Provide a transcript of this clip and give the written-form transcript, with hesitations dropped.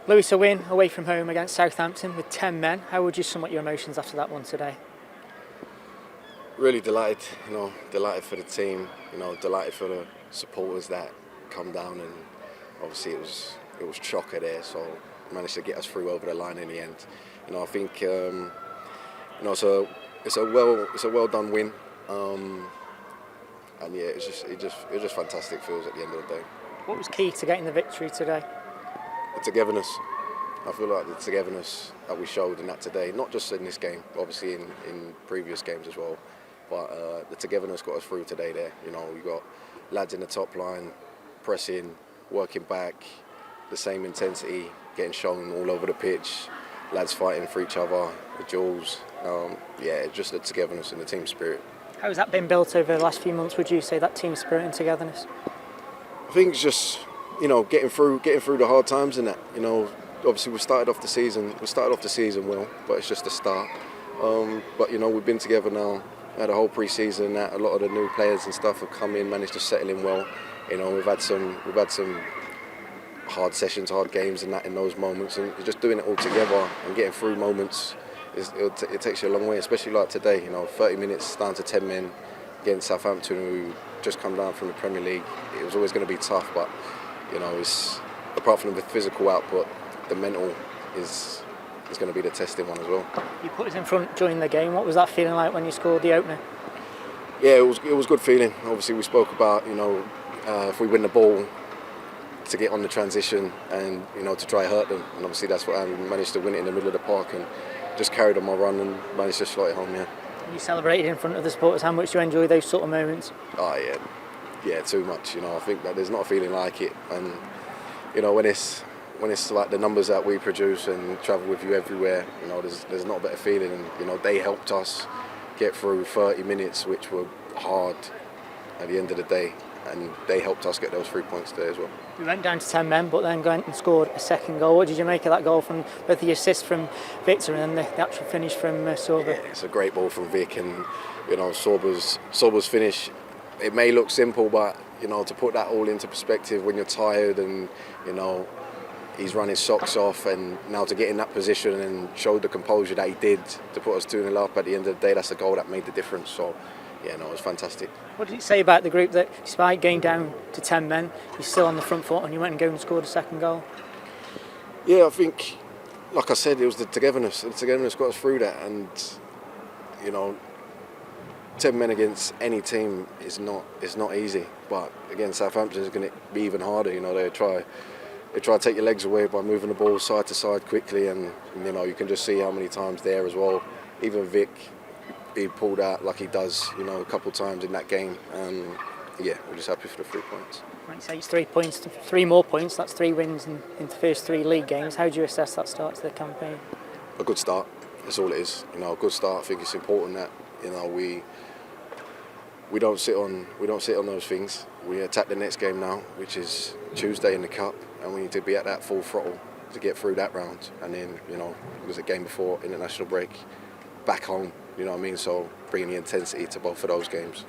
Lewis, a win away from home against Southampton with 10 men. How would you sum up your emotions after that one today? Really delighted, delighted for the team, delighted for the supporters that come down, and obviously it was chocker there, so managed to get us through over the line in the end. I think it's a well done win, and yeah, it was just fantastic feels at the end of the day. What was key to getting the victory today? The togetherness. I feel like the togetherness that we showed in that today, not just in this game, obviously in previous games as well, but the togetherness got us through today there. We got lads in the top line, pressing, working back, the same intensity, getting shown all over the pitch, lads fighting for each other, the duels. Just the togetherness and the team spirit. How has that been built over the last few months, would you say, that team spirit and togetherness? I think it's just, getting through the hard times and that, obviously we started off the season well, but it's just the start. But we've been together now, had a whole pre-season. That a lot of the new players and stuff have come in, managed to settle in well. We've had some hard sessions, hard games, and that in those moments, and just doing it all together and getting through moments, it takes you a long way. Especially like today, 30 minutes down to 10 men against Southampton, who just come down from the Premier League. It was always going to be tough, but it's apart from the physical output, the mental is going to be the testing one as well. You put us in front during the game. What was that feeling like when you scored the opener? Yeah, it was good feeling. Obviously, we spoke about if we win the ball, to get on the transition and to try hurt them, and obviously that's what I managed to win it in the middle of the park and just carried on my run and managed to slot it home. Yeah. You celebrated in front of the supporters. How much do you enjoy those sort of moments? Oh yeah, too much. I think that there's not a feeling like it, and when it's like the numbers that we produce and travel with you everywhere, there's not a better feeling. And they helped us get through 30 minutes, which were hard at the end of the day, and they helped us get those 3 points today as well. We went down to 10 men, but then went and scored a second goal. What did you make of that goal, from both the assist from Viktor and then the actual finish from Sorba? Yeah, it's a great ball from Vic, and Sorba's finish. It may look simple, but to put that all into perspective when you're tired and he's running socks off, and now to get in that position and show the composure that he did to put us 2-0 up at the end of the day, that's a goal that made the difference. So it was fantastic. What did it say about the group that despite going down to 10 men, you're still on the front foot and you went and go and scored a second goal? Yeah, I think, like I said, it was the togetherness. The togetherness got us through that, and 10 men against any team is not easy. But against Southampton, it's going to be even harder. They try to take your legs away by moving the ball side to side quickly, and you can just see how many times there as well. Even Vic, he pulled out like he does, a couple of times in that game. And we're just happy for the 3 points. Like you say, it's 3 points, 3 more points. That's 3 wins in the first 3 league games. How do you assess that start to the campaign? A good start. That's all it is. A good start. I think it's important that we don't sit on those things. We attack the next game now, which is Tuesday in the Cup, and we need to be at that full throttle to get through that round. And then it was a game before international break, back home. So bringing the intensity to both of those games.